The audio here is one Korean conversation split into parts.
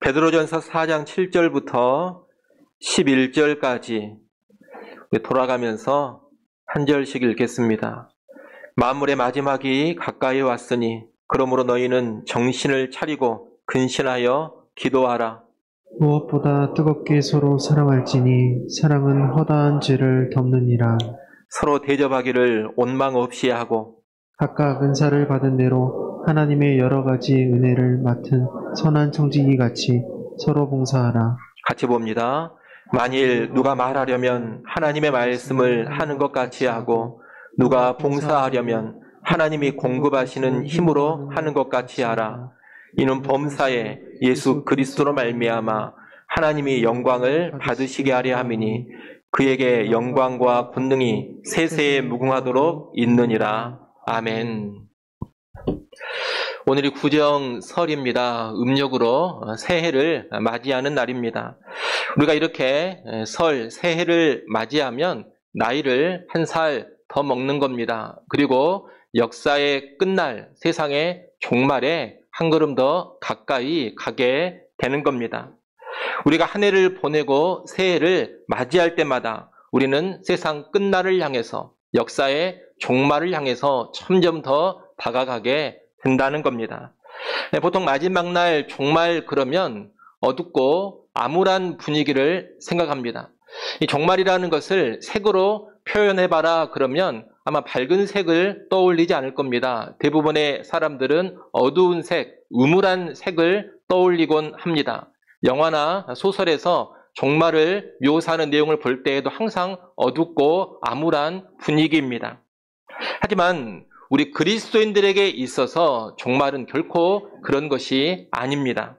베드로전서 4장 7절부터 11절까지 돌아가면서 한 절씩 읽겠습니다. 만물의 마지막이 가까이 왔으니 그러므로 너희는 정신을 차리고 근신하여 기도하라. 무엇보다 뜨겁게 서로 사랑할지니 사랑은 허다한 죄를 덮느니라. 서로 대접하기를 원망 없이 하고 각각 은사를 받은 대로 하나님의 여러 가지 은혜를 맡은 선한 청지기 같이 서로 봉사하라. 같이 봅니다. 만일 누가 말하려면 하나님의 말씀을 하는 것 같이 하고 누가 봉사하려면 하나님이 공급하시는 힘으로 하는 것 같이 하라. 이는 범사에 예수 그리스도로 말미암아 하나님이 영광을 받으시게 하려 함이니 그에게 영광과 권능이 세세에 무궁하도록 있느니라. 아멘. 오늘이 구정설입니다. 음력으로 새해를 맞이하는 날입니다. 우리가 이렇게 설, 새해를 맞이하면 나이를 한 살 더 먹는 겁니다. 그리고 역사의 끝날, 세상의 종말에 한 걸음 더 가까이 가게 되는 겁니다. 우리가 한 해를 보내고 새해를 맞이할 때마다 우리는 세상 끝날을 향해서, 역사의 종말을 향해서 점점 더 다가가게 된다는 겁니다. 보통 마지막 날 종말 그러면 어둡고 암울한 분위기를 생각합니다. 이 종말이라는 것을 색으로 표현해봐라 그러면 아마 밝은 색을 떠올리지 않을 겁니다. 대부분의 사람들은 어두운 색, 음울한 색을 떠올리곤 합니다. 영화나 소설에서 종말을 묘사하는 내용을 볼 때에도 항상 어둡고 암울한 분위기입니다. 하지만 우리 그리스도인들에게 있어서 종말은 결코 그런 것이 아닙니다.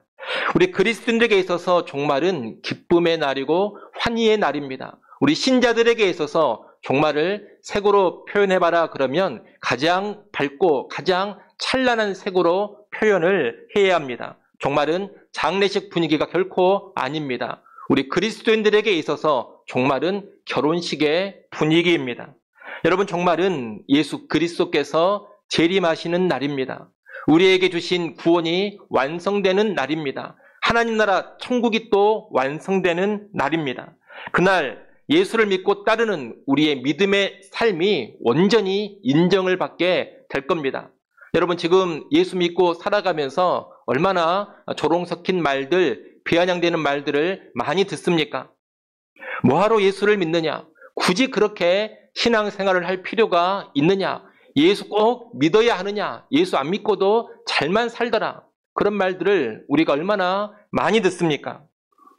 우리 그리스도인들에게 있어서 종말은 기쁨의 날이고 환희의 날입니다. 우리 신자들에게 있어서 종말을 색으로 표현해봐라 그러면 가장 밝고 가장 찬란한 색으로 표현을 해야 합니다. 종말은 장례식 분위기가 결코 아닙니다. 우리 그리스도인들에게 있어서 종말은 결혼식의 분위기입니다. 여러분, 종말은 예수 그리스도께서 재림하시는 날입니다. 우리에게 주신 구원이 완성되는 날입니다. 하나님 나라 천국이 또 완성되는 날입니다. 그날 예수를 믿고 따르는 우리의 믿음의 삶이 온전히 인정을 받게 될 겁니다. 여러분, 지금 예수 믿고 살아가면서 얼마나 조롱 섞인 말들, 비아냥되는 말들을 많이 듣습니까? 뭐하러 예수를 믿느냐? 굳이 그렇게 신앙생활을 할 필요가 있느냐? 예수 꼭 믿어야 하느냐? 예수 안 믿고도 잘만 살더라. 그런 말들을 우리가 얼마나 많이 듣습니까?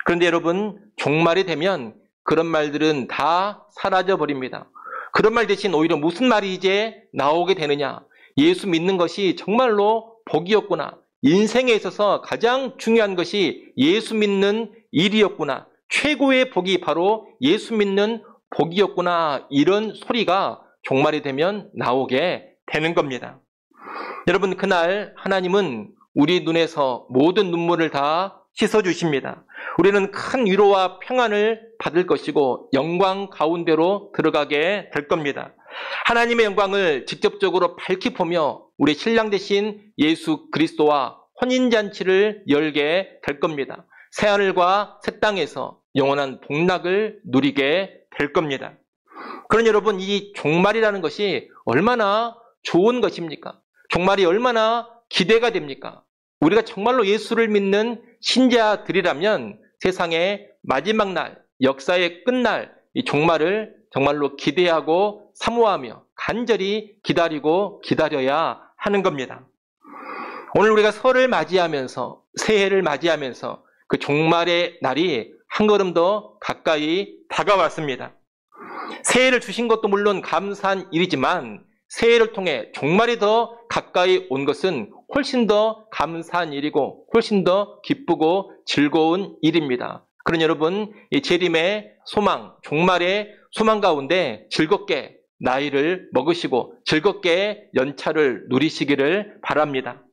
그런데 여러분, 종말이 되면 그런 말들은 다 사라져 버립니다. 그런 말 대신 오히려 무슨 말이 이제 나오게 되느냐? 예수 믿는 것이 정말로 복이었구나. 인생에 있어서 가장 중요한 것이 예수 믿는 일이었구나. 최고의 복이 바로 예수 믿는 복이었구나. 이런 소리가 종말이 되면 나오게 되는 겁니다. 여러분, 그날 하나님은 우리 눈에서 모든 눈물을 다 씻어주십니다. 우리는 큰 위로와 평안을 받을 것이고 영광 가운데로 들어가게 될 겁니다. 하나님의 영광을 직접적으로 밝히 보며 우리 신랑 되신 예수 그리스도와 혼인잔치를 열게 될 겁니다. 새하늘과 새 땅에서 영원한 복락을 누리게 될 겁니다. 그런 여러분, 이 종말이라는 것이 얼마나 좋은 것입니까? 종말이 얼마나 기대가 됩니까? 우리가 정말로 예수를 믿는 신자들이라면 세상의 마지막 날, 역사의 끝날, 이 종말을 정말로 기대하고 사모하며 간절히 기다리고 기다려야 하는 겁니다. 오늘 우리가 설을 맞이하면서, 새해를 맞이하면서 그 종말의 날이 한 걸음 더 가까이 다가왔습니다. 새해를 주신 것도 물론 감사한 일이지만 새해를 통해 종말이 더 가까이 온 것은 훨씬 더 감사한 일이고 훨씬 더 기쁘고 즐거운 일입니다. 그런 여러분, 이 재림의 소망, 종말의 소망 가운데 즐겁게 나이를 먹으시고 즐겁게 연차를 누리시기를 바랍니다.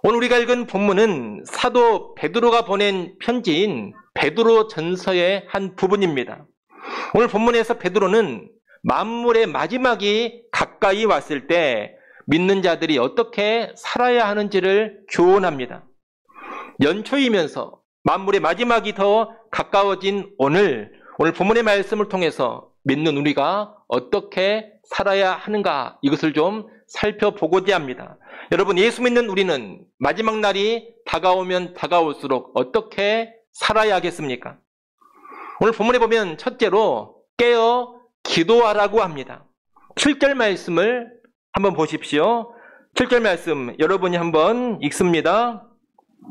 오늘 우리가 읽은 본문은 사도 베드로가 보낸 편지인 베드로 전서의 한 부분입니다. 오늘 본문에서 베드로는 만물의 마지막이 가까이 왔을 때 믿는 자들이 어떻게 살아야 하는지를 교훈합니다. 연초이면서 만물의 마지막이 더 가까워진 오늘 본문의 말씀을 통해서 믿는 우리가 어떻게 살아야 하는가, 이것을 좀 살펴보고자 합니다. 여러분, 예수 믿는 우리는 마지막 날이 다가오면 다가올수록 어떻게 살아야 하겠습니까? 오늘 본문에 보면 첫째로 깨어 기도하라고 합니다. 7절 말씀을 한번 보십시오. 7절 말씀 여러분이 한번 읽습니다.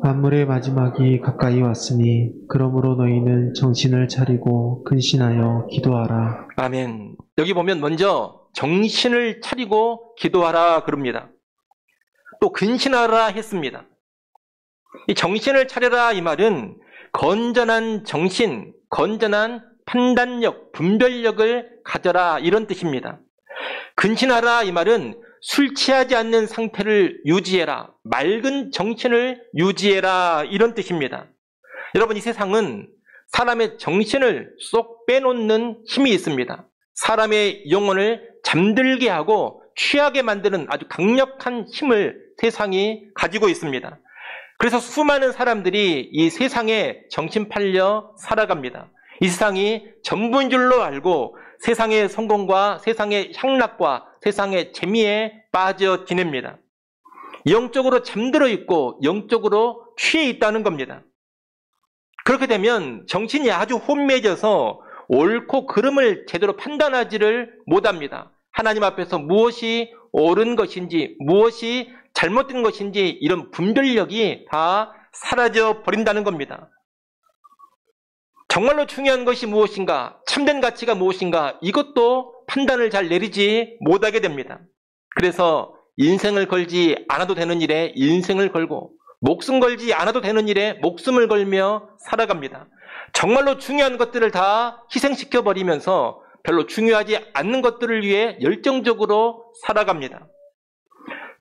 만물의 마지막이 가까이 왔으니 그러므로 너희는 정신을 차리고 근신하여 기도하라. 아멘. 여기 보면 먼저 정신을 차리고 기도하라 그럽니다. 또 근신하라 했습니다. 이 정신을 차려라 이 말은 건전한 정신, 건전한 판단력, 분별력을 가져라 이런 뜻입니다. 근신하라 이 말은 술 취하지 않는 상태를 유지해라, 맑은 정신을 유지해라 이런 뜻입니다. 여러분, 이 세상은 사람의 정신을 쏙 빼놓는 힘이 있습니다. 사람의 영혼을 잠들게 하고 취하게 만드는 아주 강력한 힘을 세상이 가지고 있습니다. 그래서 수많은 사람들이 이 세상에 정신 팔려 살아갑니다. 이 세상이 전부인 줄로 알고 세상의 성공과 세상의 향락과 세상의 재미에 빠져 지냅니다. 영적으로 잠들어 있고 영적으로 취해 있다는 겁니다. 그렇게 되면 정신이 아주 혼미해져서 옳고 그름을 제대로 판단하지를 못합니다. 하나님 앞에서 무엇이 옳은 것인지 무엇이 잘못된 것인지 이런 분별력이 다 사라져 버린다는 겁니다. 정말로 중요한 것이 무엇인가, 참된 가치가 무엇인가, 이것도 판단을 잘 내리지 못하게 됩니다. 그래서 인생을 걸지 않아도 되는 일에 인생을 걸고 목숨 걸지 않아도 되는 일에 목숨을 걸며 살아갑니다. 정말로 중요한 것들을 다 희생시켜 버리면서 별로 중요하지 않는 것들을 위해 열정적으로 살아갑니다.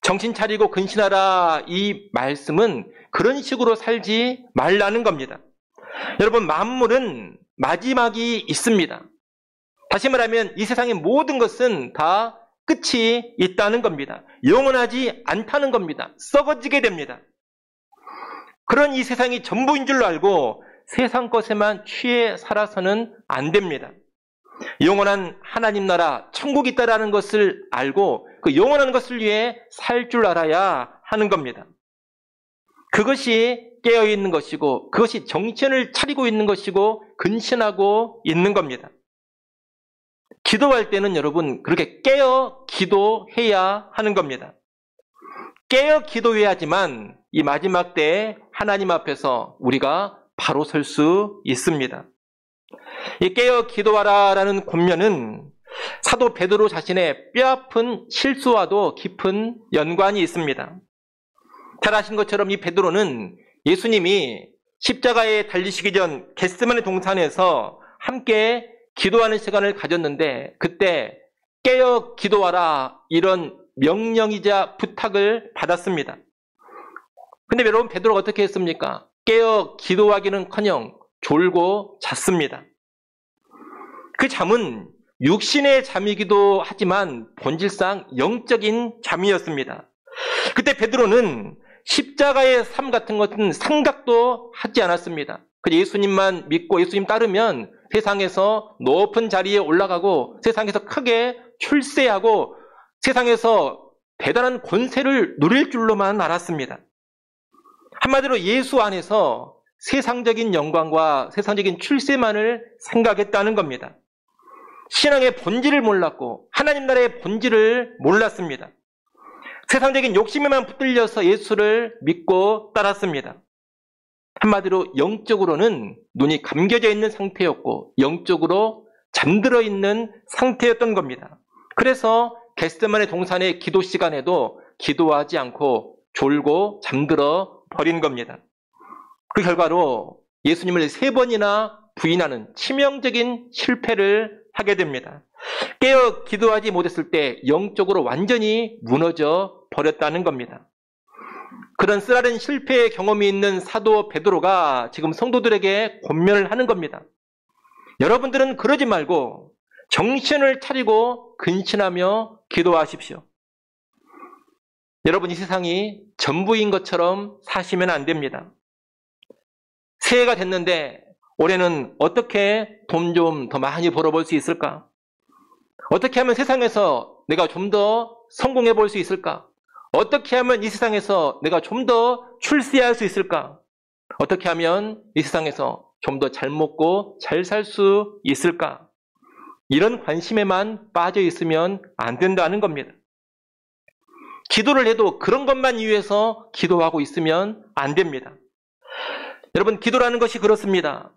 정신 차리고 근신하라 이 말씀은 그런 식으로 살지 말라는 겁니다. 여러분, 만물은 마지막이 있습니다. 다시 말하면 이 세상의 모든 것은 다 끝이 있다는 겁니다. 영원하지 않다는 겁니다. 썩어지게 됩니다. 그런 이 세상이 전부인 줄로 알고 세상 것에만 취해 살아서는 안 됩니다. 영원한 하나님 나라, 천국이 있다라는 것을 알고 그 영원한 것을 위해 살 줄 알아야 하는 겁니다. 그것이 깨어있는 것이고 그것이 정신을 차리고 있는 것이고 근신하고 있는 겁니다. 기도할 때는 여러분 그렇게 깨어 기도해야 하는 겁니다. 깨어 기도해야지만 이 마지막 때에 하나님 앞에서 우리가 바로 설 수 있습니다. 이 깨어 기도하라라는 권면은 사도 베드로 자신의 뼈아픈 실수와도 깊은 연관이 있습니다. 잘 아신 것처럼 이 베드로는 예수님이 십자가에 달리시기 전 겟세마네 동산에서 함께 기도하는 시간을 가졌는데 그때 깨어 기도하라 이런 명령이자 부탁을 받았습니다. 근데 여러분, 베드로가 어떻게 했습니까? 깨어 기도하기는커녕 졸고 잤습니다. 그 잠은 육신의 잠이기도 하지만 본질상 영적인 잠이었습니다. 그때 베드로는 십자가의 삶 같은 것은 생각도 하지 않았습니다. 그저 예수님만 믿고 예수님 따르면 세상에서 높은 자리에 올라가고 세상에서 크게 출세하고 세상에서 대단한 권세를 누릴 줄로만 알았습니다. 한마디로 예수 안에서 세상적인 영광과 세상적인 출세만을 생각했다는 겁니다. 신앙의 본질을 몰랐고 하나님 나라의 본질을 몰랐습니다. 세상적인 욕심에만 붙들려서 예수를 믿고 따랐습니다. 한마디로 영적으로는 눈이 감겨져 있는 상태였고 영적으로 잠들어 있는 상태였던 겁니다. 그래서 겟세마네 동산의 기도 시간에도 기도하지 않고 졸고 잠들어 버린 겁니다. 그 결과로 예수님을 3번이나 부인하는 치명적인 실패를 하게 됩니다. 깨어 기도하지 못했을 때 영적으로 완전히 무너져 버렸다는 겁니다. 그런 쓰라린 실패의 경험이 있는 사도 베드로가 지금 성도들에게 권면을 하는 겁니다. 여러분들은 그러지 말고 정신을 차리고 근신하며 기도하십시오. 여러분, 이 세상이 전부인 것처럼 사시면 안 됩니다. 새해가 됐는데 올해는 어떻게 돈 좀 더 많이 벌어볼 수 있을까? 어떻게 하면 세상에서 내가 좀 더 성공해 볼 수 있을까? 어떻게 하면 이 세상에서 내가 좀 더 출세할 수 있을까? 어떻게 하면 이 세상에서 좀 더 잘 먹고 잘 살 수 있을까? 이런 관심에만 빠져 있으면 안 된다는 겁니다. 기도를 해도 그런 것만 위해서 기도하고 있으면 안 됩니다. 여러분, 기도라는 것이 그렇습니다.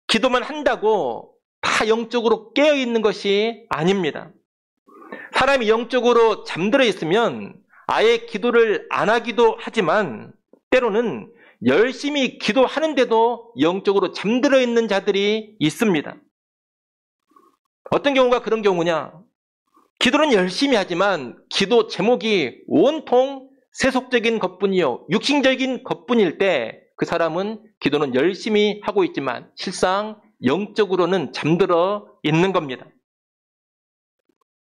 기도만 한다고 다 영적으로 깨어있는 것이 아닙니다. 사람이 영적으로 잠들어 있으면 아예 기도를 안 하기도 하지만 때로는 열심히 기도하는데도 영적으로 잠들어 있는 자들이 있습니다. 어떤 경우가 그런 경우냐? 기도는 열심히 하지만 기도 제목이 온통 세속적인 것뿐이요, 육신적인 것뿐일 때 그 사람은 기도는 열심히 하고 있지만 실상 영적으로는 잠들어 있는 겁니다.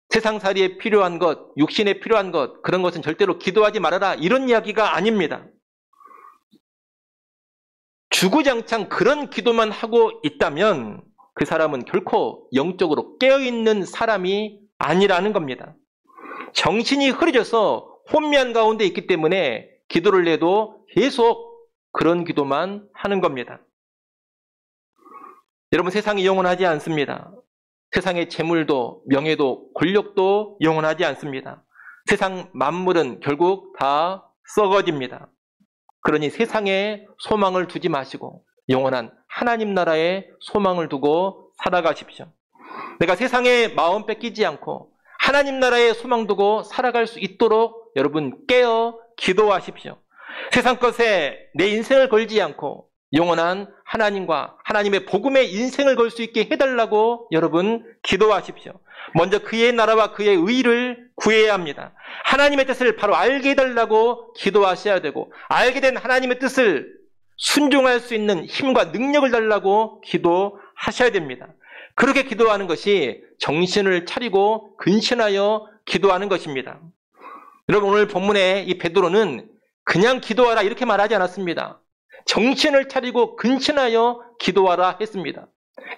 세상살이에 필요한 것, 육신에 필요한 것, 그런 것은 절대로 기도하지 말아라, 이런 이야기가 아닙니다. 주구장창 그런 기도만 하고 있다면 그 사람은 결코 영적으로 깨어있는 사람이 아니라는 겁니다. 정신이 흐려져서 혼미한 가운데 있기 때문에 기도를 해도 계속 그런 기도만 하는 겁니다. 여러분, 세상이 영원하지 않습니다. 세상의 재물도 명예도 권력도 영원하지 않습니다. 세상 만물은 결국 다 썩어집니다. 그러니 세상에 소망을 두지 마시고 영원한 하나님 나라에 소망을 두고 살아가십시오. 내가 세상에 마음 뺏기지 않고 하나님 나라에 소망 두고 살아갈 수 있도록 여러분 깨어 기도하십시오. 세상 것에 내 인생을 걸지 않고 영원한 하나님과 하나님의 복음의 인생을 걸 수 있게 해달라고 여러분 기도하십시오. 먼저 그의 나라와 그의 의를 구해야 합니다. 하나님의 뜻을 바로 알게 해달라고 기도하셔야 되고, 알게 된 하나님의 뜻을 순종할 수 있는 힘과 능력을 달라고 기도하셔야 됩니다. 그렇게 기도하는 것이 정신을 차리고 근신하여 기도하는 것입니다. 여러분, 오늘 본문에 이 베드로는 그냥 기도하라 이렇게 말하지 않았습니다. 정신을 차리고 근신하여 기도하라 했습니다.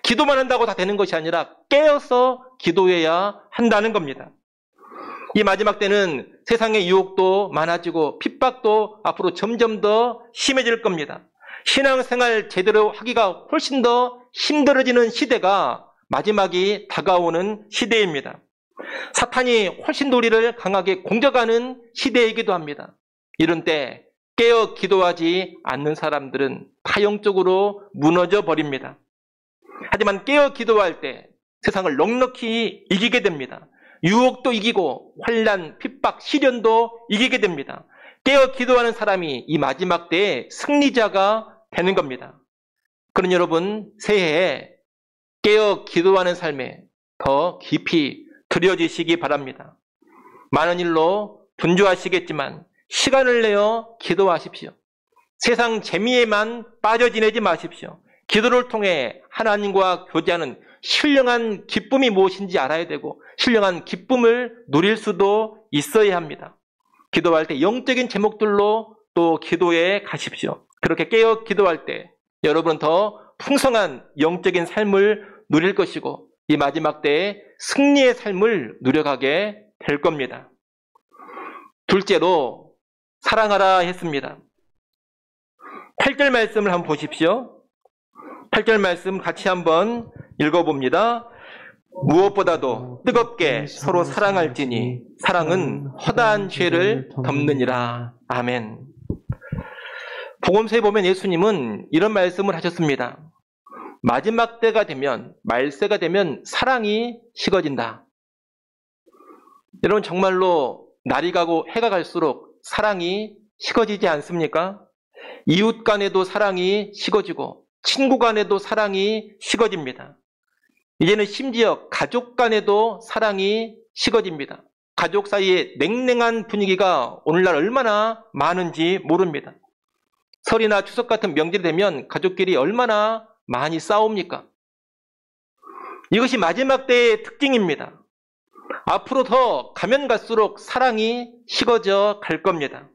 기도만 한다고 다 되는 것이 아니라 깨어서 기도해야 한다는 겁니다. 이 마지막 때는 세상의 유혹도 많아지고 핍박도 앞으로 점점 더 심해질 겁니다. 신앙생활 제대로 하기가 훨씬 더 힘들어지는 시대가 마지막이 다가오는 시대입니다. 사탄이 훨씬 더 우리를 강하게 공격하는 시대이기도 합니다. 이런 때 깨어 기도하지 않는 사람들은 다 영적으로 무너져 버립니다. 하지만 깨어 기도할 때 세상을 넉넉히 이기게 됩니다. 유혹도 이기고 환난, 핍박, 시련도 이기게 됩니다. 깨어 기도하는 사람이 이 마지막 때의 승리자가 되는 겁니다. 그런 여러분, 새해에 깨어 기도하는 삶에 더 깊이 들여지시기 바랍니다. 많은 일로 분주하시겠지만 시간을 내어 기도하십시오. 세상 재미에만 빠져 지내지 마십시오. 기도를 통해 하나님과 교제하는 신령한 기쁨이 무엇인지 알아야 되고 신령한 기쁨을 누릴 수도 있어야 합니다. 기도할 때 영적인 제목들로 또 기도해 가십시오. 그렇게 깨어 기도할 때 여러분은 더 풍성한 영적인 삶을 누릴 것이고 이 마지막 때에 승리의 삶을 누려가게 될 겁니다. 둘째로 사랑하라 했습니다. 8절 말씀을 한번 보십시오. 8절 말씀 같이 한번 읽어봅니다. 무엇보다도 뜨겁게 서로 사랑할지니 사랑은 허다한 죄를 덮느니라. 아멘. 복음서에 보면 예수님은 이런 말씀을 하셨습니다. 마지막 때가 되면, 말세가 되면 사랑이 식어진다. 여러분, 정말로 날이 가고 해가 갈수록 사랑이 식어지지 않습니까? 이웃 간에도 사랑이 식어지고 친구 간에도 사랑이 식어집니다. 이제는 심지어 가족 간에도 사랑이 식어집니다. 가족 사이에 냉랭한 분위기가 오늘날 얼마나 많은지 모릅니다. 설이나 추석 같은 명절이 되면 가족끼리 얼마나 많이 싸웁니까? 이것이 마지막 때의 특징입니다. 앞으로 더 가면 갈수록 사랑이 식어져 갈 겁니다.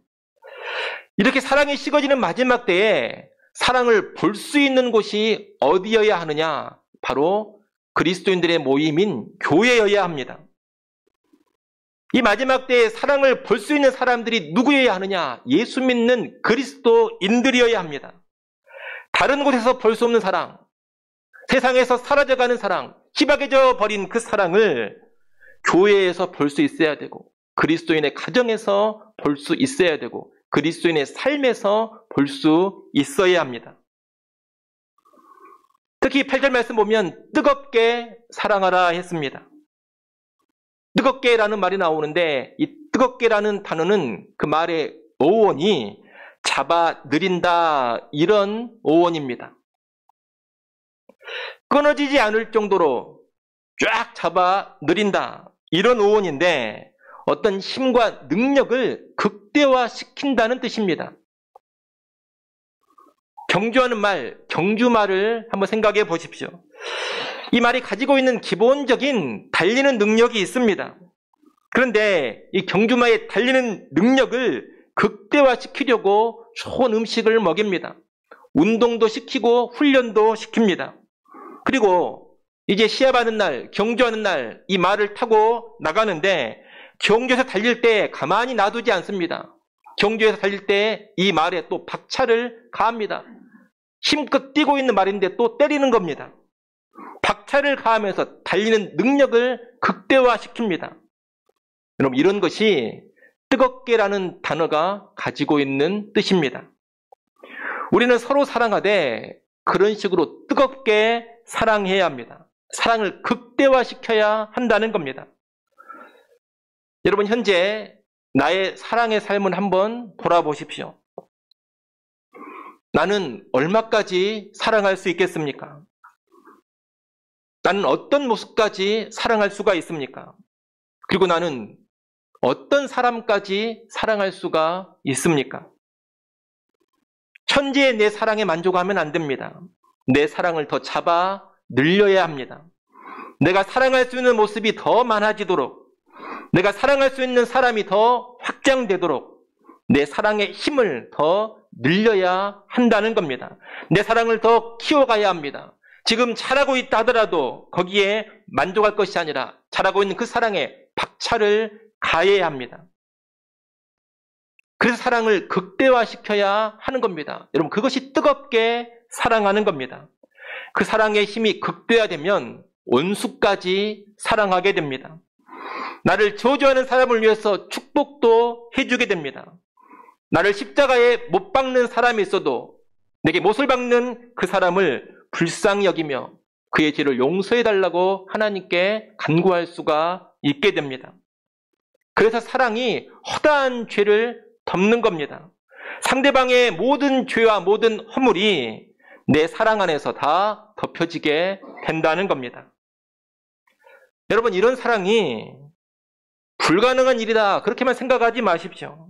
이렇게 사랑이 식어지는 마지막 때에 사랑을 볼 수 있는 곳이 어디여야 하느냐? 바로 그리스도인들의 모임인 교회여야 합니다. 이 마지막 때에 사랑을 볼 수 있는 사람들이 누구여야 하느냐? 예수 믿는 그리스도인들이어야 합니다. 다른 곳에서 볼 수 없는 사랑, 세상에서 사라져가는 사랑, 희박해져 버린 그 사랑을 교회에서 볼 수 있어야 되고, 그리스도인의 가정에서 볼 수 있어야 되고, 그리스도인의 삶에서 볼 수 있어야 합니다. 특히 8절 말씀 보면 뜨겁게 사랑하라 했습니다. 뜨겁게라는 말이 나오는데, 이 뜨겁게라는 단어는 그 말의 어원이 잡아 느린다, 이런 어원입니다. 끊어지지 않을 정도로 쫙 잡아 느린다, 이런 어원인데 어떤 힘과 능력을 극대화시킨다는 뜻입니다. 경주하는 말, 경주말을 한번 생각해 보십시오. 이 말이 가지고 있는 기본적인 달리는 능력이 있습니다. 그런데 이 경주마의 달리는 능력을 극대화시키려고 좋은 음식을 먹입니다. 운동도 시키고 훈련도 시킵니다. 그리고 이제 시합하는 날, 경주하는 날 이 말을 타고 나가는데 경주에서 달릴 때 가만히 놔두지 않습니다. 경주에서 달릴 때 이 말에 또 박차를 가합니다. 힘껏 뛰고 있는 말인데 또 때리는 겁니다. 박차를 가하면서 달리는 능력을 극대화시킵니다. 여러분, 이런 것이 뜨겁게라는 단어가 가지고 있는 뜻입니다. 우리는 서로 사랑하되 그런 식으로 뜨겁게 사랑해야 합니다. 사랑을 극대화시켜야 한다는 겁니다. 여러분, 현재 나의 사랑의 삶을 한번 돌아보십시오. 나는 얼마까지 사랑할 수 있겠습니까? 나는 어떤 모습까지 사랑할 수가 있습니까? 그리고 나는 어떤 사람까지 사랑할 수가 있습니까? 현재의 내 사랑에 만족하면 안 됩니다. 내 사랑을 더 잡아 늘려야 합니다. 내가 사랑할 수 있는 모습이 더 많아지도록, 내가 사랑할 수 있는 사람이 더 확장되도록 내 사랑의 힘을 더 늘려야 한다는 겁니다. 내 사랑을 더 키워가야 합니다. 지금 잘하고 있다 하더라도 거기에 만족할 것이 아니라 잘하고 있는 그 사랑에 박차를 가해야 합니다. 그래서 사랑을 극대화시켜야 하는 겁니다. 여러분, 그것이 뜨겁게 사랑하는 겁니다. 그 사랑의 힘이 극대화되면 원수까지 사랑하게 됩니다. 나를 저주하는 사람을 위해서 축복도 해주게 됩니다. 나를 십자가에 못 박는 사람이 있어도 내게 못을 박는 그 사람을 불쌍히 여기며 그의 죄를 용서해달라고 하나님께 간구할 수가 있게 됩니다. 그래서 사랑이 허다한 죄를 덮는 겁니다. 상대방의 모든 죄와 모든 허물이 내 사랑 안에서 다 덮여지게 된다는 겁니다. 여러분, 이런 사랑이 불가능한 일이다, 그렇게만 생각하지 마십시오.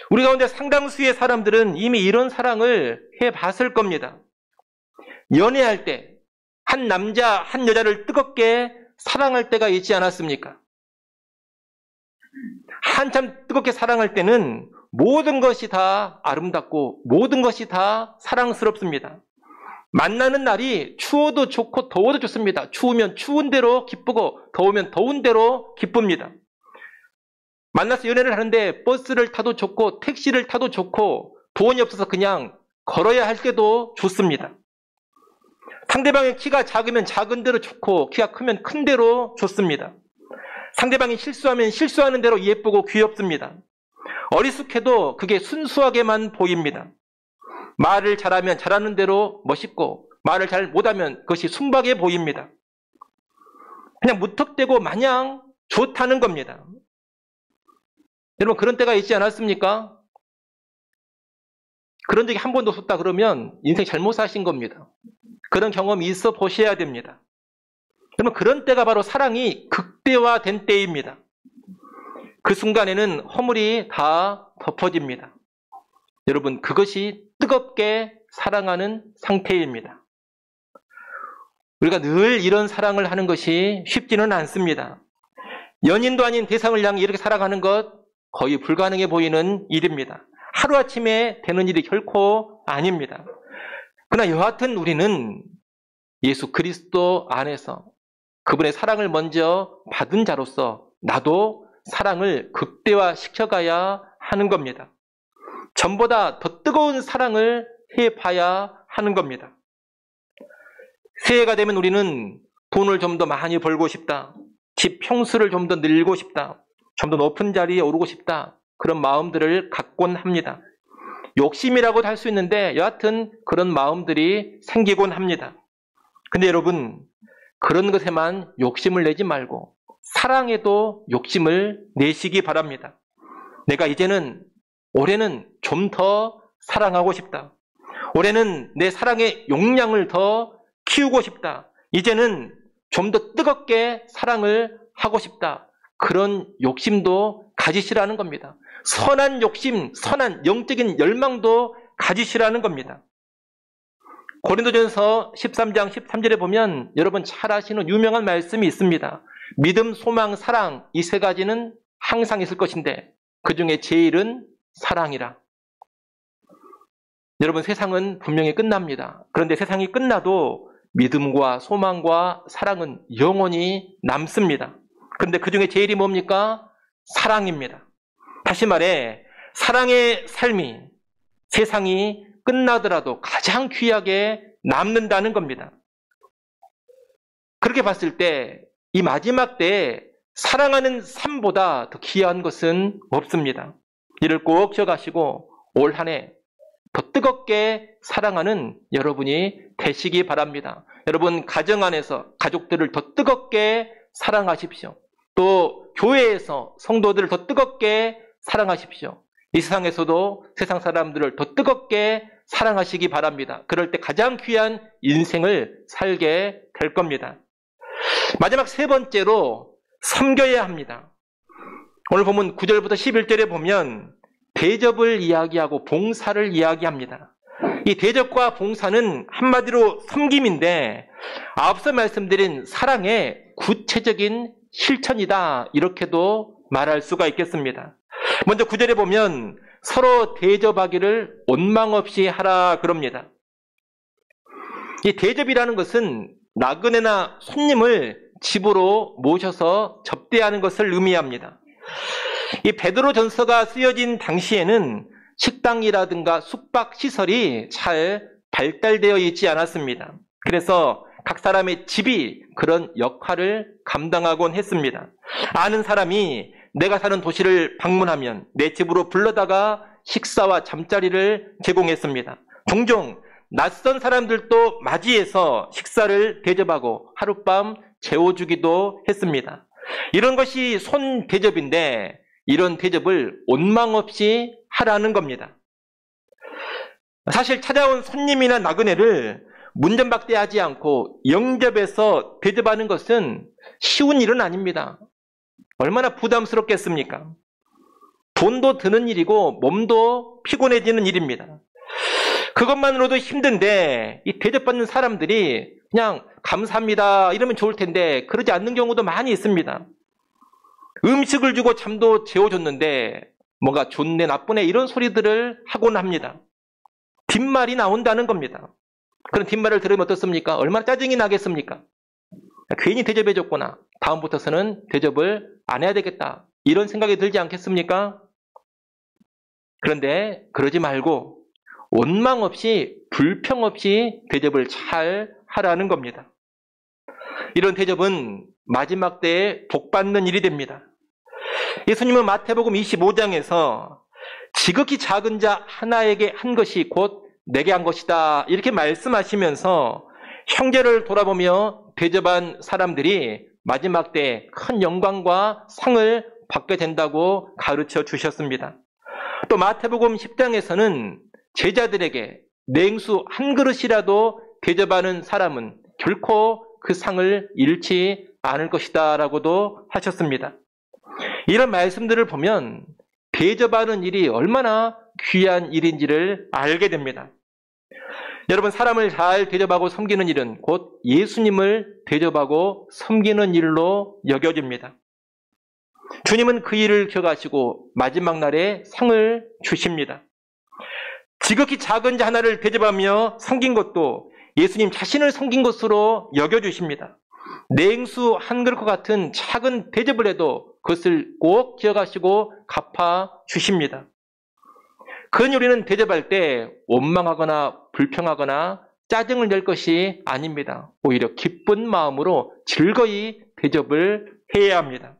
우리 가운데 상당수의 사람들은 이미 이런 사랑을 해봤을 겁니다. 연애할 때 한 남자, 한 여자를 뜨겁게 사랑할 때가 있지 않았습니까? 한참 뜨겁게 사랑할 때는 모든 것이 다 아름답고 모든 것이 다 사랑스럽습니다. 만나는 날이 추워도 좋고 더워도 좋습니다. 추우면 추운 대로 기쁘고 더우면 더운 대로 기쁩니다. 만나서 연애를 하는데 버스를 타도 좋고 택시를 타도 좋고 돈이 없어서 그냥 걸어야 할 때도 좋습니다. 상대방의 키가 작으면 작은 대로 좋고 키가 크면 큰 대로 좋습니다. 상대방이 실수하면 실수하는 대로 예쁘고 귀엽습니다. 어리숙해도 그게 순수하게만 보입니다. 말을 잘하면 잘하는 대로 멋있고 말을 잘 못하면 그것이 순박해 보입니다. 그냥 무턱대고 마냥 좋다는 겁니다. 여러분, 그런 때가 있지 않았습니까? 그런 적이 한 번도 없었다 그러면 인생 잘못 사신 겁니다. 그런 경험이 있어 보셔야 됩니다. 여러분, 그런 때가 바로 사랑이 극대화된 때입니다. 그 순간에는 허물이 다 덮어집니다. 여러분, 그것이 뜨겁게 사랑하는 상태입니다. 우리가 늘 이런 사랑을 하는 것이 쉽지는 않습니다. 연인도 아닌 대상을 향해 이렇게 사랑하는 것 거의 불가능해 보이는 일입니다. 하루아침에 되는 일이 결코 아닙니다. 그러나 여하튼 우리는 예수 그리스도 안에서 그분의 사랑을 먼저 받은 자로서 나도 사랑을 극대화시켜가야 하는 겁니다. 전보다 더 뜨거운 사랑을 해봐야 하는 겁니다. 새해가 되면 우리는 돈을 좀 더 많이 벌고 싶다. 집 평수를 좀 더 늘고 싶다. 좀 더 높은 자리에 오르고 싶다. 그런 마음들을 갖곤 합니다. 욕심이라고도 할 수 있는데 여하튼 그런 마음들이 생기곤 합니다. 근데 여러분, 그런 것에만 욕심을 내지 말고 사랑에도 욕심을 내시기 바랍니다. 내가 이제는 올해는 좀 더 사랑하고 싶다. 올해는 내 사랑의 용량을 더 키우고 싶다. 이제는 좀 더 뜨겁게 사랑을 하고 싶다. 그런 욕심도 가지시라는 겁니다. 선한 욕심, 선한 영적인 열망도 가지시라는 겁니다. 고린도전서 13장 13절에 보면 여러분 잘 아시는 유명한 말씀이 있습니다. 믿음, 소망, 사랑 이 세 가지는 항상 있을 것인데 그 중에 제일은 사랑이라. 여러분 세상은 분명히 끝납니다. 그런데 세상이 끝나도 믿음과 소망과 사랑은 영원히 남습니다. 그런데 그 중에 제일이 뭡니까? 사랑입니다. 다시 말해 사랑의 삶이 세상이 끝나더라도 가장 귀하게 남는다는 겁니다. 그렇게 봤을 때 이 마지막 때에 사랑하는 삶보다 더 귀한 것은 없습니다. 이를 꼭 기억하시고 올 한 해 더 뜨겁게 사랑하는 여러분이 되시기 바랍니다. 여러분 가정 안에서 가족들을 더 뜨겁게 사랑하십시오. 또 교회에서 성도들을 더 뜨겁게 사랑하십시오. 이 세상에서도 세상 사람들을 더 뜨겁게 사랑하시기 바랍니다. 그럴 때 가장 귀한 인생을 살게 될 겁니다. 마지막 세 번째로 섬겨야 합니다. 오늘 보면 9절부터 11절에 보면 대접을 이야기하고 봉사를 이야기합니다. 이 대접과 봉사는 한마디로 섬김인데 앞서 말씀드린 사랑의 구체적인 실천이다 이렇게도 말할 수가 있겠습니다. 먼저 9절에 보면 서로 대접하기를 원망 없이 하라 그럽니다. 이 대접이라는 것은 나그네나 손님을 집으로 모셔서 접대하는 것을 의미합니다. 이 베드로 전서가 쓰여진 당시에는 식당이라든가 숙박 시설이 잘 발달되어 있지 않았습니다. 그래서 각 사람의 집이 그런 역할을 감당하곤 했습니다. 아는 사람이 내가 사는 도시를 방문하면 내 집으로 불러다가 식사와 잠자리를 제공했습니다. 종종 낯선 사람들도 맞이해서 식사를 대접하고 하룻밤 재워주기도 했습니다. 이런 것이 손대접인데 이런 대접을 원망 없이 하라는 겁니다. 사실 찾아온 손님이나 나그네를 문전박대하지 않고 영접해서 대접하는 것은 쉬운 일은 아닙니다. 얼마나 부담스럽겠습니까? 돈도 드는 일이고 몸도 피곤해지는 일입니다. 그것만으로도 힘든데 이 대접받는 사람들이 그냥 감사합니다 이러면 좋을 텐데 그러지 않는 경우도 많이 있습니다. 음식을 주고 잠도 재워줬는데 뭔가 좋네 나쁘네 이런 소리들을 하곤 합니다. 뒷말이 나온다는 겁니다. 그런 뒷말을 들으면 어떻습니까? 얼마나 짜증이 나겠습니까? 괜히 대접해줬구나. 다음부터서는 대접을 안 해야 되겠다. 이런 생각이 들지 않겠습니까? 그런데 그러지 말고 원망 없이 불평 없이 대접을 잘 하라는 겁니다. 이런 대접은 마지막 때에 복받는 일이 됩니다. 예수님은 마태복음 25장에서 지극히 작은 자 하나에게 한 것이 곧 내게 한 것이다 이렇게 말씀하시면서 형제를 돌아보며 대접한 사람들이 마지막 때에 큰 영광과 상을 받게 된다고 가르쳐 주셨습니다. 또 마태복음 10장에서는 제자들에게 냉수 한 그릇이라도 대접하는 사람은 결코 그 상을 잃지 않을 것이다 라고도 하셨습니다. 이런 말씀들을 보면 대접하는 일이 얼마나 귀한 일인지를 알게 됩니다. 여러분 사람을 잘 대접하고 섬기는 일은 곧 예수님을 대접하고 섬기는 일로 여겨집니다. 주님은 그 일을 기억하시고 마지막 날에 상을 주십니다. 지극히 작은 자 하나를 대접하며 섬긴 것도 예수님 자신을 섬긴 것으로 여겨주십니다. 냉수 한 그릇과 같은 작은 대접을 해도 그것을 꼭 기억하시고 갚아주십니다. 그러니 우리는 대접할 때 원망하거나 불평하거나 짜증을 낼 것이 아닙니다. 오히려 기쁜 마음으로 즐거이 대접을 해야 합니다.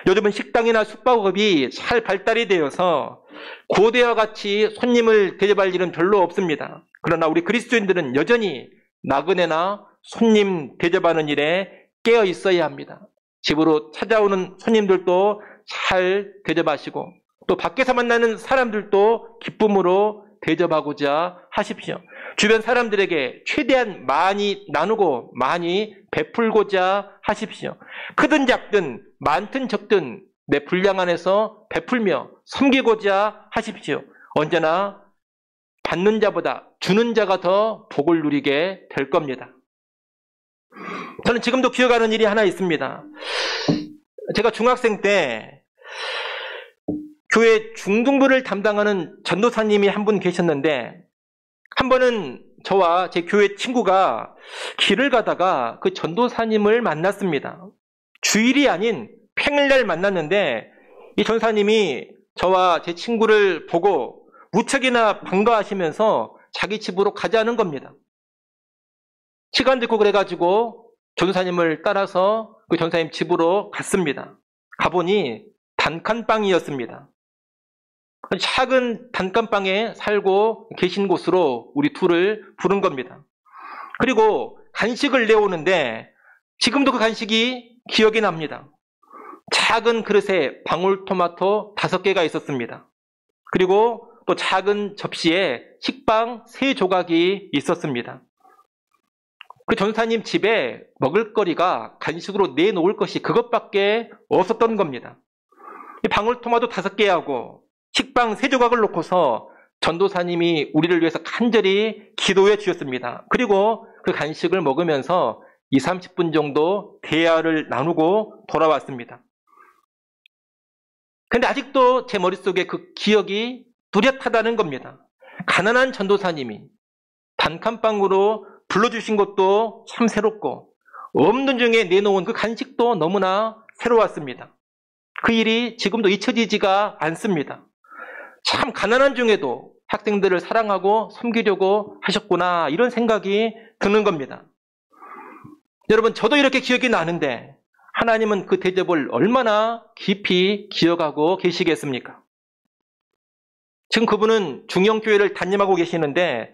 요즘은 식당이나 숙박업이 잘 발달이 되어서 고대와 같이 손님을 대접할 일은 별로 없습니다. 그러나 우리 그리스도인들은 여전히 나그네나 손님 대접하는 일에 깨어 있어야 합니다. 집으로 찾아오는 손님들도 잘 대접하시고 또 밖에서 만나는 사람들도 기쁨으로 대접하고자 하십시오. 주변 사람들에게 최대한 많이 나누고 많이 베풀고자 하십시오. 크든 작든 많든 적든 내 분량 안에서 베풀며 섬기고자 하십시오. 언제나 받는 자보다 주는 자가 더 복을 누리게 될 겁니다. 저는 지금도 기억하는 일이 하나 있습니다. 제가 중학생 때 교회 중등부를 담당하는 전도사님이 한 분 계셨는데 한 번은 저와 제 교회 친구가 길을 가다가 그 전도사님을 만났습니다. 주일이 아닌 평일날 만났는데 이 전사님이 저와 제 친구를 보고 무척이나 반가워하시면서 자기 집으로 가자는 겁니다. 시간 듣고 그래가지고 전사님을 따라서 그 전사님 집으로 갔습니다. 가보니 단칸방이었습니다. 작은 단칸방에 살고 계신 곳으로 우리 둘을 부른 겁니다. 그리고 간식을 내오는데 지금도 그 간식이 기억이 납니다. 작은 그릇에 방울토마토 5개가 있었습니다. 그리고 또 작은 접시에 식빵 3조각이 있었습니다. 그 전사님 집에 먹을거리가 간식으로 내놓을 것이 그것밖에 없었던 겁니다. 방울토마토 5개하고 식빵 3조각을 놓고서 전도사님이 우리를 위해서 간절히 기도해 주셨습니다. 그리고 그 간식을 먹으면서 20-30분 정도 대화를 나누고 돌아왔습니다. 근데 아직도 제 머릿속에 그 기억이 뚜렷하다는 겁니다. 가난한 전도사님이 단칸방으로 불러주신 것도 참 새롭고 없는 중에 내놓은 그 간식도 너무나 새로웠습니다. 그 일이 지금도 잊혀지지가 않습니다. 참 가난한 중에도 학생들을 사랑하고 섬기려고 하셨구나 이런 생각이 드는 겁니다. 여러분 저도 이렇게 기억이 나는데 하나님은 그 대접을 얼마나 깊이 기억하고 계시겠습니까? 지금 그분은 중형교회를 담임하고 계시는데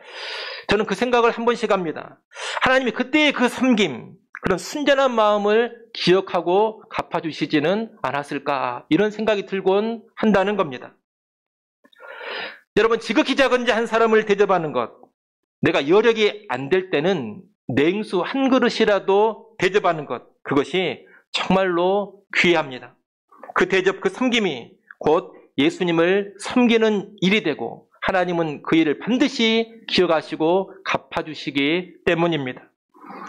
저는 그 생각을 한 번씩 합니다. 하나님이 그때의 그 섬김, 그런 순전한 마음을 기억하고 갚아주시지는 않았을까 이런 생각이 들곤 한다는 겁니다. 여러분 지극히 작은 자 한 사람을 대접하는 것, 내가 여력이 안 될 때는 냉수 한 그릇이라도 대접하는 것, 그것이 정말로 귀합니다. 그 대접, 그 섬김이 곧 예수님을 섬기는 일이 되고 하나님은 그 일을 반드시 기억하시고 갚아주시기 때문입니다.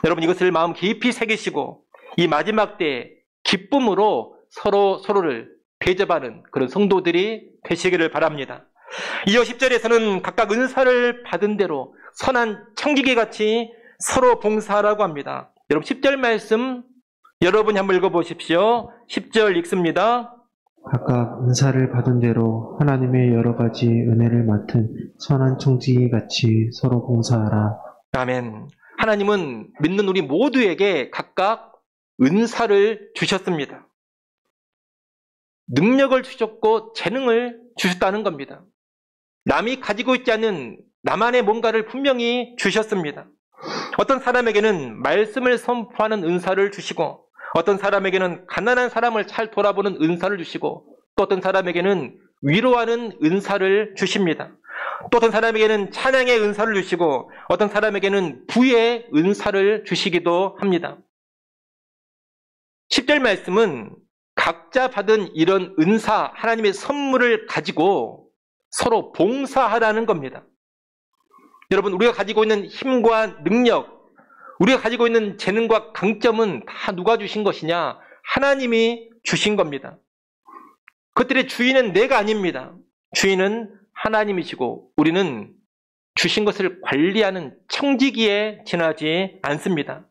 여러분 이것을 마음 깊이 새기시고 이 마지막 때에 기쁨으로 서로를 대접하는 그런 성도들이 되시기를 바랍니다. 이어 10절에서는 각각 은사를 받은 대로 선한 청지기같이 서로 봉사하라고 합니다. 여러분 10절 말씀 여러분이 한번 읽어보십시오. 10절 읽습니다. 각각 은사를 받은 대로 하나님의 여러 가지 은혜를 맡은 선한 청지기 같이 서로 봉사하라. 아멘. 하나님은 믿는 우리 모두에게 각각 은사를 주셨습니다. 능력을 주셨고 재능을 주셨다는 겁니다. 남이 가지고 있지 않은 나만의 뭔가를 분명히 주셨습니다. 어떤 사람에게는 말씀을 선포하는 은사를 주시고 어떤 사람에게는 가난한 사람을 잘 돌아보는 은사를 주시고 또 어떤 사람에게는 위로하는 은사를 주십니다. 또 어떤 사람에게는 찬양의 은사를 주시고 어떤 사람에게는 부의 은사를 주시기도 합니다. 10절 말씀은 각자 받은 이런 은사, 하나님의 선물을 가지고 서로 봉사하라는 겁니다. 여러분 우리가 가지고 있는 힘과 능력, 우리가 가지고 있는 재능과 강점은 다 누가 주신 것이냐? 하나님이 주신 겁니다. 그것들의 주인은 내가 아닙니다. 주인은 하나님이시고 우리는 주신 것을 관리하는 청지기에 지나지 않습니다.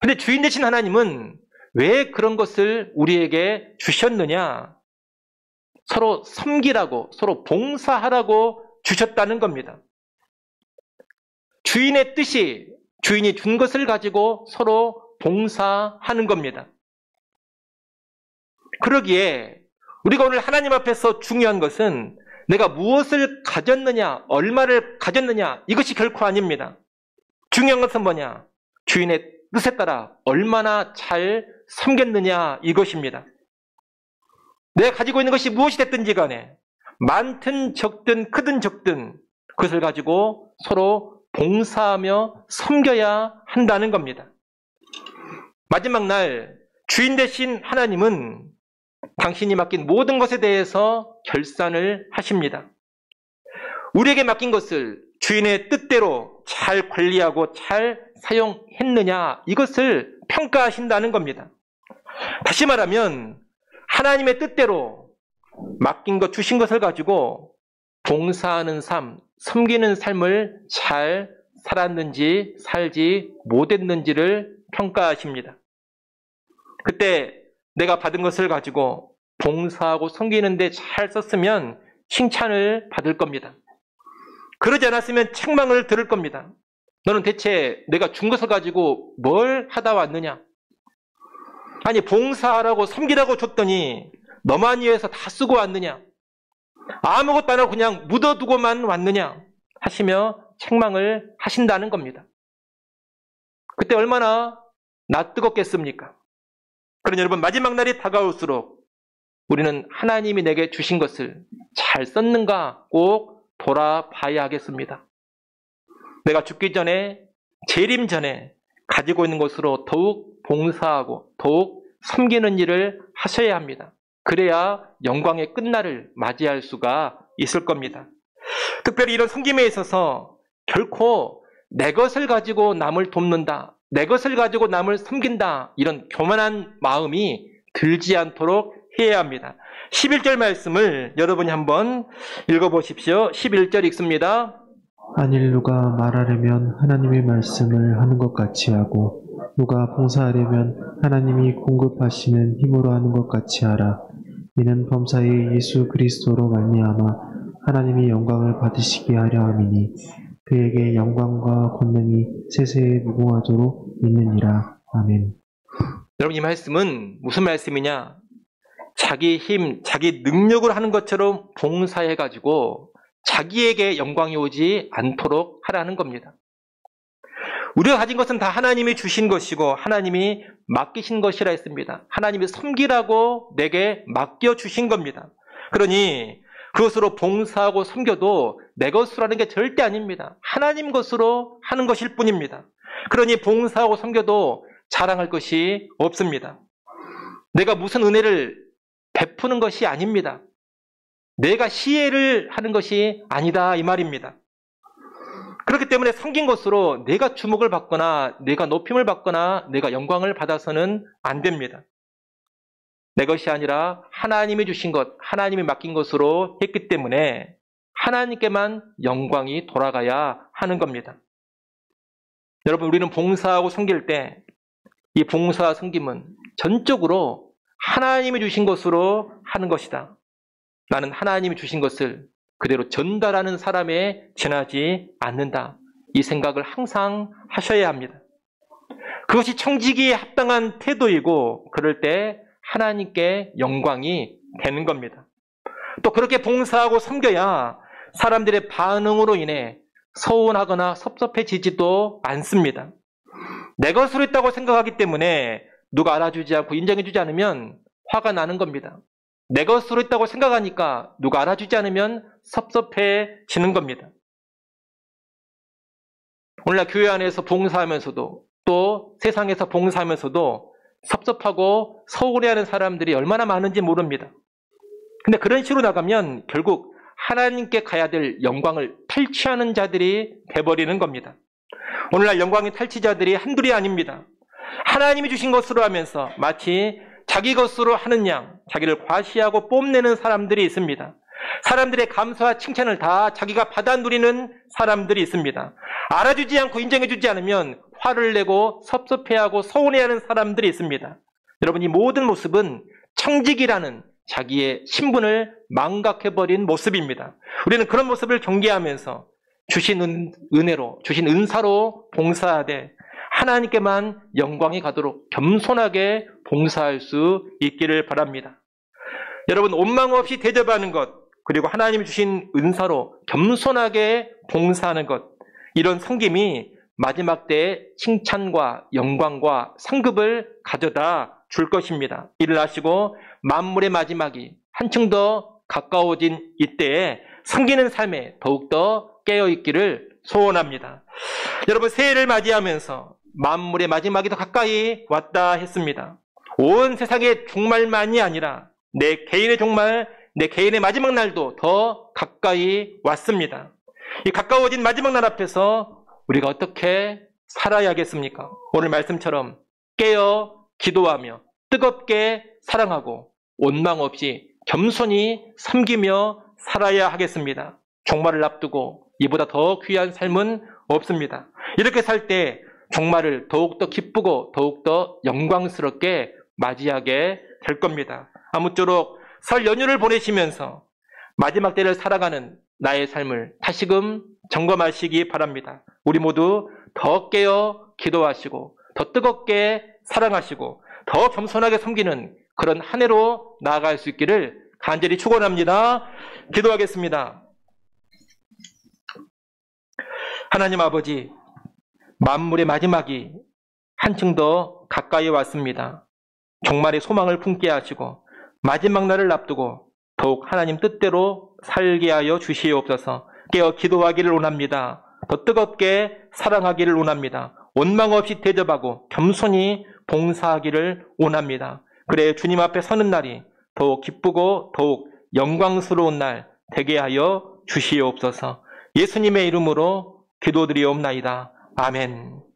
근데 주인 되신 하나님은 왜 그런 것을 우리에게 주셨느냐? 서로 섬기라고, 서로 봉사하라고 주셨다는 겁니다. 주인의 뜻이 주인이 준 것을 가지고 서로 봉사하는 겁니다. 그러기에 우리가 오늘 하나님 앞에서 중요한 것은 내가 무엇을 가졌느냐, 얼마를 가졌느냐, 이것이 결코 아닙니다. 중요한 것은 뭐냐? 주인의 뜻에 따라 얼마나 잘 섬겼느냐, 이것입니다. 내가 가지고 있는 것이 무엇이 됐든지 간에 많든 적든 크든 적든 그것을 가지고 서로 봉사하며 섬겨야 한다는 겁니다. 마지막 날 주인 되신 하나님은 당신이 맡긴 모든 것에 대해서 결산을 하십니다. 우리에게 맡긴 것을 주인의 뜻대로 잘 관리하고 잘 사용했느냐, 이것을 평가하신다는 겁니다. 다시 말하면 하나님의 뜻대로 맡긴 것, 주신 것을 가지고 봉사하는 삶, 섬기는 삶을 잘 살았는지 살지 못했는지를 평가하십니다. 그때 내가 받은 것을 가지고 봉사하고 섬기는데 잘 썼으면 칭찬을 받을 겁니다. 그러지 않았으면 책망을 들을 겁니다. 너는 대체 내가 준 것을 가지고 뭘 하다 왔느냐? 아니, 봉사하라고 섬기라고 줬더니 너만 위해서 다 쓰고 왔느냐? 아무것도 안 하고 그냥 묻어두고만 왔느냐? 하시며 책망을 하신다는 겁니다. 그때 얼마나 낯뜨겁겠습니까? 그러니 여러분, 마지막 날이 다가올수록 우리는 하나님이 내게 주신 것을 잘 썼는가 꼭 돌아봐야 하겠습니다. 내가 죽기 전에, 재림 전에 가지고 있는 것으로 더욱 봉사하고 더욱 섬기는 일을 하셔야 합니다. 그래야 영광의 끝날을 맞이할 수가 있을 겁니다. 특별히 이런 섬김에 있어서 결코 내 것을 가지고 남을 돕는다, 내 것을 가지고 남을 섬긴다, 이런 교만한 마음이 들지 않도록 해야 합니다. 11절 말씀을 여러분이 한번 읽어보십시오. 11절 읽습니다. 만일 누가 말하려면 하나님의 말씀을 하는 것 같이 하고 누가 봉사하려면 하나님이 공급하시는 힘으로 하는 것 같이 하라. 이는 범사에 예수 그리스도로 말미암아 하나님이 영광을 받으시게 하려 함이니 그에게 영광과 권능이 세세에 무궁하도록 있느니라. 아멘. 여러분, 이 말씀은 무슨 말씀이냐? 자기 힘, 자기 능력으로 하는 것처럼 봉사해가지고 자기에게 영광이 오지 않도록 하라는 겁니다. 우리가 가진 것은 다 하나님이 주신 것이고 하나님이 맡기신 것이라 했습니다. 하나님이 섬기라고 내게 맡겨주신 겁니다. 그러니 그것으로 봉사하고 섬겨도 내 것으로 하는 게 절대 아닙니다. 하나님 것으로 하는 것일 뿐입니다. 그러니 봉사하고 섬겨도 자랑할 것이 없습니다. 내가 무슨 은혜를 베푸는 것이 아닙니다. 내가 시혜를 하는 것이 아니다, 이 말입니다. 그렇기 때문에 섬긴 것으로 내가 주목을 받거나 내가 높임을 받거나 내가 영광을 받아서는 안 됩니다. 내 것이 아니라 하나님이 주신 것, 하나님이 맡긴 것으로 했기 때문에 하나님께만 영광이 돌아가야 하는 겁니다. 여러분, 우리는 봉사하고 섬길 때 이 봉사와 섬김은 전적으로 하나님이 주신 것으로 하는 것이다. 나는 하나님이 주신 것을 그대로 전달하는 사람에 지나지 않는다. 이 생각을 항상 하셔야 합니다. 그것이 청지기에 합당한 태도이고 그럴 때 하나님께 영광이 되는 겁니다. 또 그렇게 봉사하고 섬겨야 사람들의 반응으로 인해 서운하거나 섭섭해지지도 않습니다. 내 것으로 했다고 생각하기 때문에 누가 알아주지 않고 인정해주지 않으면 화가 나는 겁니다. 내 것으로 했다고 생각하니까 누가 알아주지 않으면 섭섭해지는 겁니다. 오늘날 교회 안에서 봉사하면서도 또 세상에서 봉사하면서도 섭섭하고 서운해하는 사람들이 얼마나 많은지 모릅니다. 근데 그런 식으로 나가면 결국 하나님께 가야 될 영광을 탈취하는 자들이 돼버리는 겁니다. 오늘날 영광의 탈취자들이 한둘이 아닙니다. 하나님이 주신 것으로 하면서 마치 자기 것으로 하는 양, 자기를 과시하고 뽐내는 사람들이 있습니다. 사람들의 감사와 칭찬을 다 자기가 받아 누리는 사람들이 있습니다. 알아주지 않고 인정해주지 않으면 화를 내고 섭섭해하고 서운해하는 사람들이 있습니다. 여러분, 이 모든 모습은 청직이라는 자기의 신분을 망각해버린 모습입니다. 우리는 그런 모습을 경계하면서 주신 은혜로, 주신 은사로 봉사하되 하나님께만 영광이 가도록 겸손하게 봉사할 수 있기를 바랍니다. 여러분, 원망 없이 대접하는 것, 그리고 하나님이 주신 은사로 겸손하게 봉사하는 것, 이런 섬김이 마지막 때에 칭찬과 영광과 상급을 가져다 줄 것입니다. 이를 아시고 만물의 마지막이 한층 더 가까워진 이때에 섬기는 삶에 더욱더 깨어있기를 소원합니다. 여러분, 새해를 맞이하면서 만물의 마지막이 더 가까이 왔다 했습니다. 온 세상의 종말만이 아니라 내 개인의 종말, 내 개인의 마지막 날도 더 가까이 왔습니다. 이 가까워진 마지막 날 앞에서 우리가 어떻게 살아야겠습니까? 오늘 말씀처럼 깨어 기도하며 뜨겁게 사랑하고 원망 없이 겸손히 섬기며 살아야 하겠습니다. 종말을 앞두고 이보다 더 귀한 삶은 없습니다. 이렇게 살 때 종말을 더욱더 기쁘고 더욱더 영광스럽게 맞이하게 될 겁니다. 아무쪼록 설 연휴를 보내시면서 마지막 때를 살아가는 나의 삶을 다시금 점검하시기 바랍니다. 우리 모두 더 깨어 기도하시고 더 뜨겁게 사랑하시고 더 겸손하게 섬기는 그런 한 해로 나아갈 수 있기를 간절히 축원합니다. 기도하겠습니다. 하나님 아버지, 만물의 마지막이 한층 더 가까이 왔습니다. 종말의 소망을 품게 하시고 마지막 날을 앞두고 더욱 하나님 뜻대로 살게 하여 주시옵소서. 깨어 기도하기를 원합니다. 더 뜨겁게 사랑하기를 원합니다. 원망 없이 대접하고 겸손히 봉사하기를 원합니다. 그래 주님 앞에 서는 날이 더욱 기쁘고 더욱 영광스러운 날 되게 하여 주시옵소서. 예수님의 이름으로 기도드리옵나이다. 아멘.